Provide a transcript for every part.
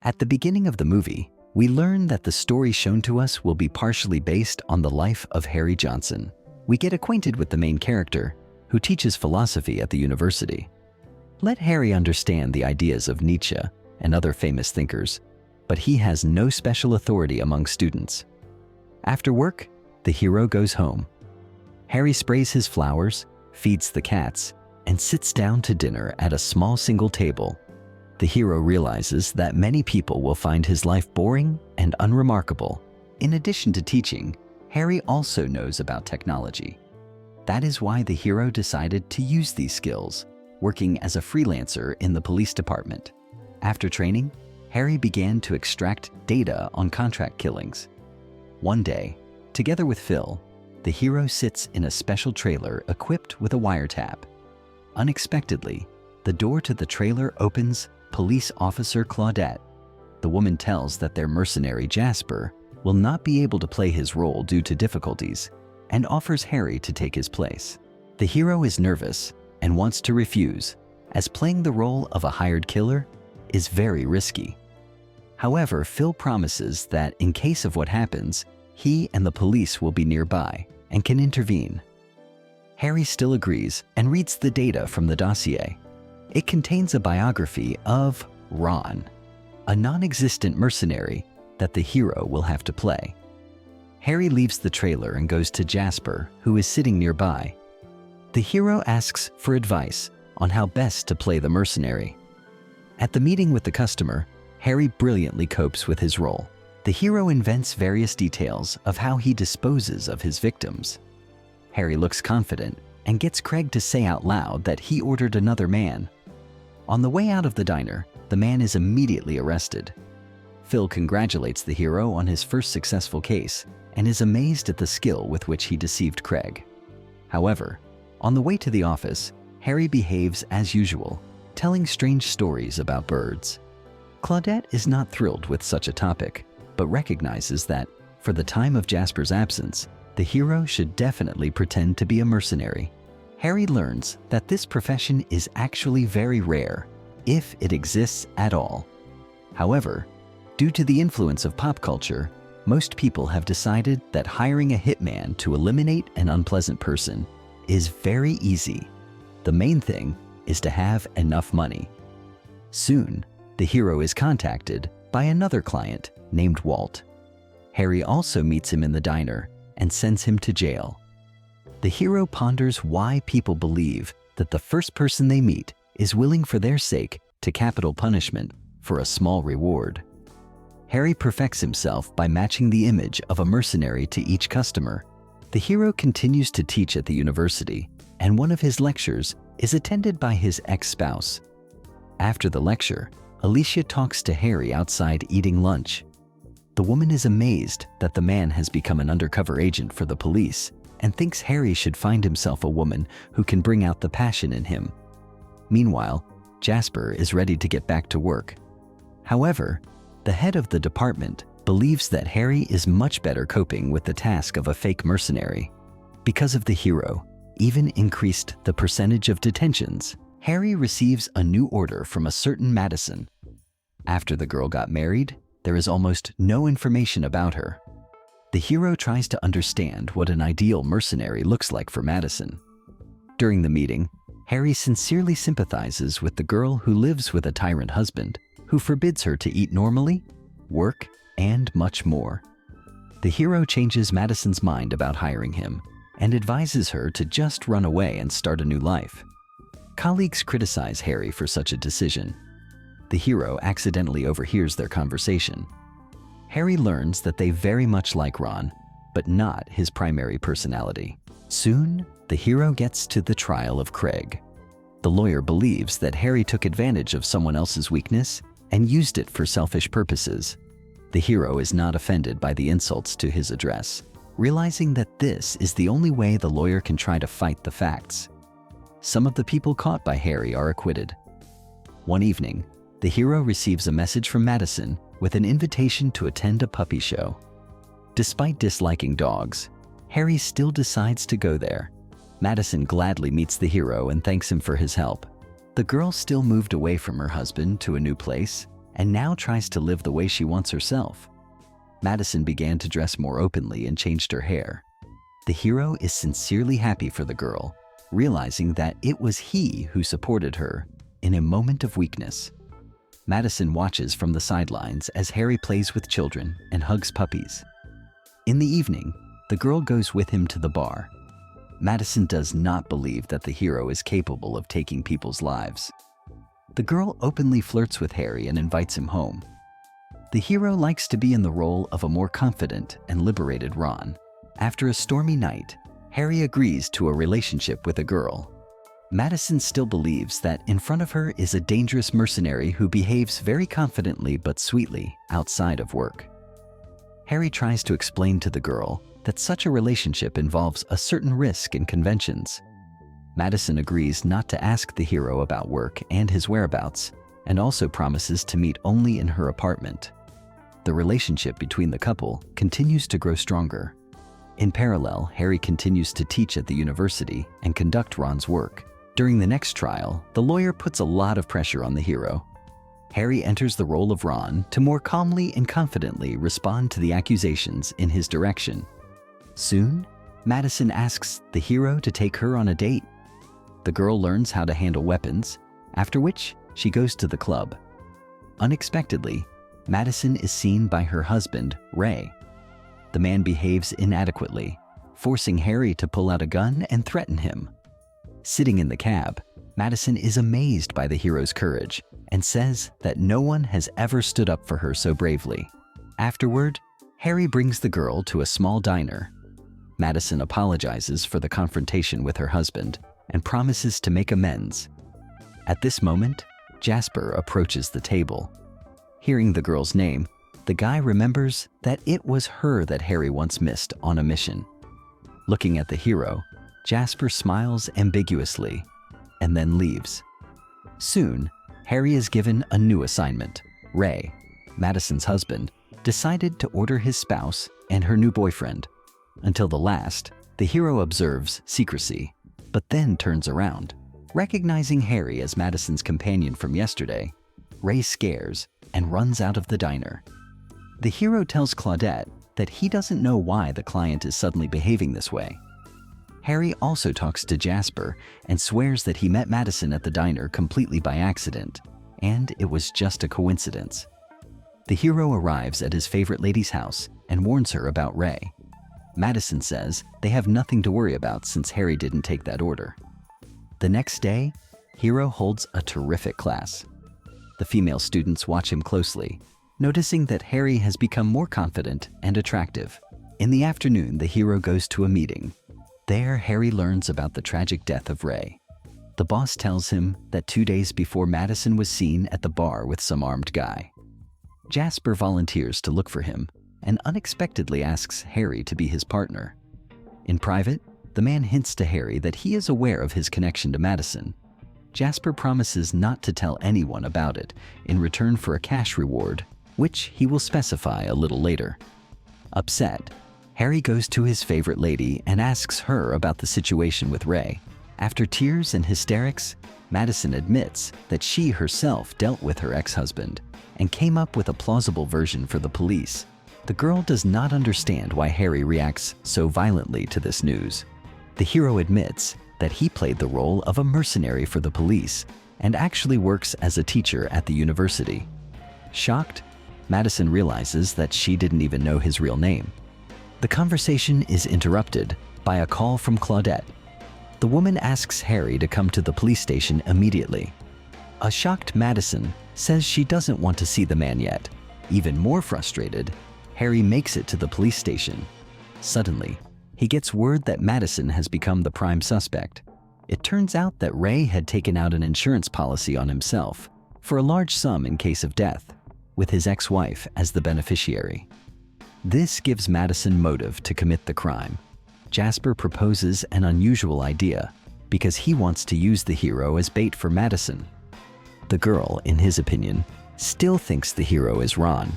At the beginning of the movie, we learn that the story shown to us will be partially based on the life of Harry Johnson. We get acquainted with the main character, who teaches philosophy at the university. Let Harry understand the ideas of Nietzsche and other famous thinkers, but he has no special authority among students. After work, the hero goes home. Harry sprays his flowers, feeds the cats, and sits down to dinner at a small single table. The hero realizes that many people will find his life boring and unremarkable. In addition to teaching, Harry also knows about technology. That is why the hero decided to use these skills, working as a freelancer in the police department. After training, Harry began to extract data on contract killings. One day, together with Phil, the hero sits in a special trailer equipped with a wiretap. Unexpectedly, the door to the trailer opens. Police officer Claudette. The woman tells that their mercenary Jasper will not be able to play his role due to difficulties and offers Harry to take his place. The hero is nervous and wants to refuse, as playing the role of a hired killer is very risky. However, Phil promises that in case of what happens, he and the police will be nearby and can intervene. Harry still agrees and reads the data from the dossier. It contains a biography of Ron, a non-existent mercenary that the hero will have to play. Harry leaves the trailer and goes to Jasper, who is sitting nearby. The hero asks for advice on how best to play the mercenary. At the meeting with the customer, Harry brilliantly copes with his role. The hero invents various details of how he disposes of his victims. Harry looks confident and gets Craig to say out loud that he ordered another man. On the way out of the diner, the man is immediately arrested. Phil congratulates the hero on his first successful case and is amazed at the skill with which he deceived Craig. However, on the way to the office, Harry behaves as usual, telling strange stories about birds. Claudette is not thrilled with such a topic, but recognizes that, for the time of Jasper's absence, the hero should definitely pretend to be a mercenary. Harry learns that this profession is actually very rare, if it exists at all. However, due to the influence of pop culture, most people have decided that hiring a hitman to eliminate an unpleasant person is very easy. The main thing is to have enough money. Soon, the hero is contacted by another client named Walt. Harry also meets him in the diner and sends him to jail. The hero ponders why people believe that the first person they meet is willing for their sake to capital punishment for a small reward. Harry perfects himself by matching the image of a mercenary to each customer. The hero continues to teach at the university, and one of his lectures is attended by his ex-spouse. After the lecture, Alicia talks to Harry outside eating lunch. The woman is amazed that the man has become an undercover agent for the police and thinks Harry should find himself a woman who can bring out the passion in him. Meanwhile, Jasper is ready to get back to work. However, the head of the department believes that Harry is much better coping with the task of a fake mercenary. Because of the hero even increased the percentage of detentions, Harry receives a new order from a certain Madison. After the girl got married, there is almost no information about her. The hero tries to understand what an ideal mercenary looks like for Madison. During the meeting, Harry sincerely sympathizes with the girl who lives with a tyrant husband who forbids her to eat normally, work, and much more. The hero changes Madison's mind about hiring him and advises her to just run away and start a new life. Colleagues criticize Harry for such a decision. The hero accidentally overhears their conversation. Harry learns that they very much like Ron, but not his primary personality. Soon, the hero gets to the trial of Craig. The lawyer believes that Harry took advantage of someone else's weakness and used it for selfish purposes. The hero is not offended by the insults to his address, realizing that this is the only way the lawyer can try to fight the facts. Some of the people caught by Harry are acquitted. One evening, the hero receives a message from Madison with an invitation to attend a puppy show. Despite disliking dogs, Harry still decides to go there. Madison gladly meets the hero and thanks him for his help. The girl still moved away from her husband to a new place and now tries to live the way she wants herself. Madison began to dress more openly and changed her hair. The hero is sincerely happy for the girl, realizing that it was he who supported her in a moment of weakness. Madison watches from the sidelines as Harry plays with children and hugs puppies. In the evening, the girl goes with him to the bar. Madison does not believe that the hero is capable of taking people's lives. The girl openly flirts with Harry and invites him home. The hero likes to be in the role of a more confident and liberated Ron. After a stormy night, Harry agrees to a relationship with a girl. Madison still believes that in front of her is a dangerous mercenary who behaves very confidently but sweetly outside of work. Harry tries to explain to the girl that such a relationship involves a certain risk and conventions. Madison agrees not to ask the hero about work and his whereabouts, and also promises to meet only in her apartment. The relationship between the couple continues to grow stronger. In parallel, Harry continues to teach at the university and conduct Ron's work. During the next trial, the lawyer puts a lot of pressure on the hero. Harry enters the role of Ron to more calmly and confidently respond to the accusations in his direction. Soon, Madison asks the hero to take her on a date. The girl learns how to handle weapons, after which she goes to the club. Unexpectedly, Madison is seen by her husband, Ray. The man behaves inadequately, forcing Harry to pull out a gun and threaten him. Sitting in the cab, Madison is amazed by the hero's courage and says that no one has ever stood up for her so bravely. Afterward, Harry brings the girl to a small diner. Madison apologizes for the confrontation with her husband and promises to make amends. At this moment, Jasper approaches the table. Hearing the girl's name, the guy remembers that it was her that Harry once missed on a mission. Looking at the hero, Jasper smiles ambiguously and then leaves. Soon, Harry is given a new assignment. Ray, Madison's husband, decided to order his spouse and her new boyfriend. Until the last, the hero observes secrecy, but then turns around. Recognizing Harry as Madison's companion from yesterday, Ray scares and runs out of the diner. The hero tells Claudette that he doesn't know why the client is suddenly behaving this way. Harry also talks to Jasper and swears that he met Madison at the diner completely by accident, and it was just a coincidence. The hero arrives at his favorite lady's house and warns her about Ray. Madison says they have nothing to worry about since Harry didn't take that order. The next day, Hero holds a terrific class. The female students watch him closely, noticing that Harry has become more confident and attractive. In the afternoon, the hero goes to a meeting. There, Harry learns about the tragic death of Ray. The boss tells him that 2 days before Madison was seen at the bar with some armed guy. Jasper volunteers to look for him and unexpectedly asks Harry to be his partner. In private, the man hints to Harry that he is aware of his connection to Madison. Jasper promises not to tell anyone about it in return for a cash reward, which he will specify a little later. Upset, Harry goes to his favorite lady and asks her about the situation with Ray. After tears and hysterics, Madison admits that she herself dealt with her ex-husband and came up with a plausible version for the police. The girl does not understand why Harry reacts so violently to this news. The hero admits that he played the role of a mercenary for the police and actually works as a teacher at the university. Shocked, Madison realizes that she didn't even know his real name. The conversation is interrupted by a call from Claudette. The woman asks Harry to come to the police station immediately. A shocked Madison says she doesn't want to see the man yet. Even more frustrated, Harry makes it to the police station. Suddenly, he gets word that Madison has become the prime suspect. It turns out that Ray had taken out an insurance policy on himself for a large sum in case of death, with his ex-wife as the beneficiary. This gives Madison motive to commit the crime. Jasper proposes an unusual idea because he wants to use the hero as bait for Madison. The girl, in his opinion, still thinks the hero is Ron,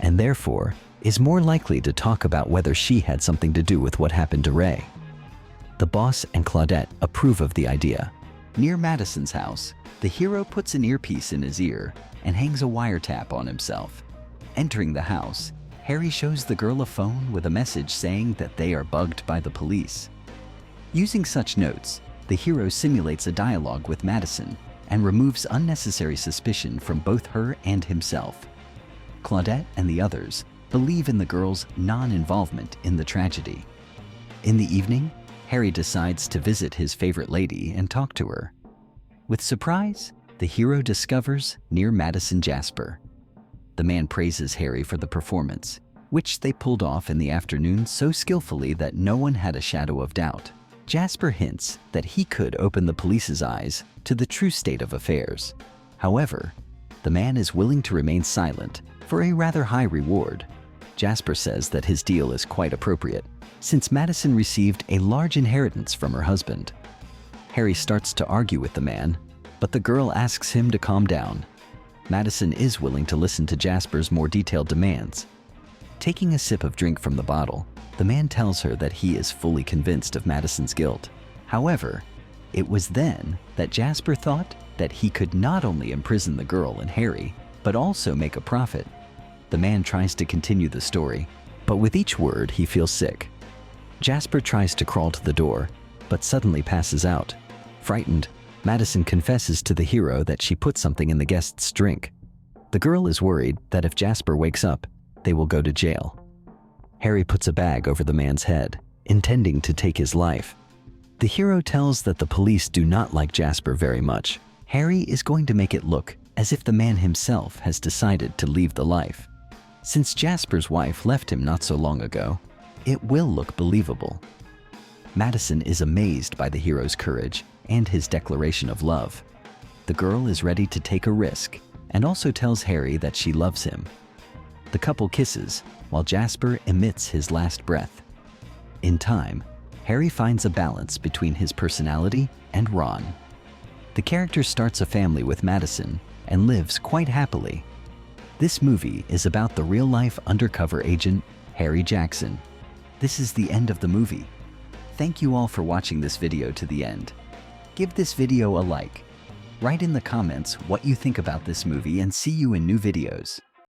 and therefore is more likely to talk about whether she had something to do with what happened to Ray. The boss and Claudette approve of the idea. Near Madison's house, the hero puts an earpiece in his ear and hangs a wiretap on himself. Entering the house, Harry shows the girl a phone with a message saying that they are bugged by the police. Using such notes, the hero simulates a dialogue with Madison and removes unnecessary suspicion from both her and himself. Claudette and the others believe in the girl's non-involvement in the tragedy. In the evening, Harry decides to visit his favorite lady and talk to her. With surprise, the hero discovers near Madison Jasper. The man praises Harry for the performance, which they pulled off in the afternoon so skillfully that no one had a shadow of doubt. Jasper hints that he could open the police's eyes to the true state of affairs. However, the man is willing to remain silent for a rather high reward. Jasper says that his deal is quite appropriate, since Madison received a large inheritance from her husband. Harry starts to argue with the man, but the girl asks him to calm down. Madison is willing to listen to Jasper's more detailed demands. Taking a sip of drink from the bottle, the man tells her that he is fully convinced of Madison's guilt. However, it was then that Jasper thought that he could not only imprison the girl and Harry, but also make a profit. The man tries to continue the story, but with each word he feels sick. Jasper tries to crawl to the door, but suddenly passes out. Frightened, Madison confesses to the hero that she put something in the guest's drink. The girl is worried that if Jasper wakes up, they will go to jail. Harry puts a bag over the man's head, intending to take his life. The hero tells that the police do not like Jasper very much. Harry is going to make it look as if the man himself has decided to leave the life. Since Jasper's wife left him not so long ago, it will look believable. Madison is amazed by the hero's courage and his declaration of love. The girl is ready to take a risk and also tells Harry that she loves him. The couple kisses while Jasper emits his last breath. In time, Harry finds a balance between his personality and Ron. The character starts a family with Madison and lives quite happily. This movie is about the real-life undercover agent, Harry Jackson. This is the end of the movie. Thank you all for watching this video to the end. Give this video a like. Write in the comments what you think about this movie and see you in new videos.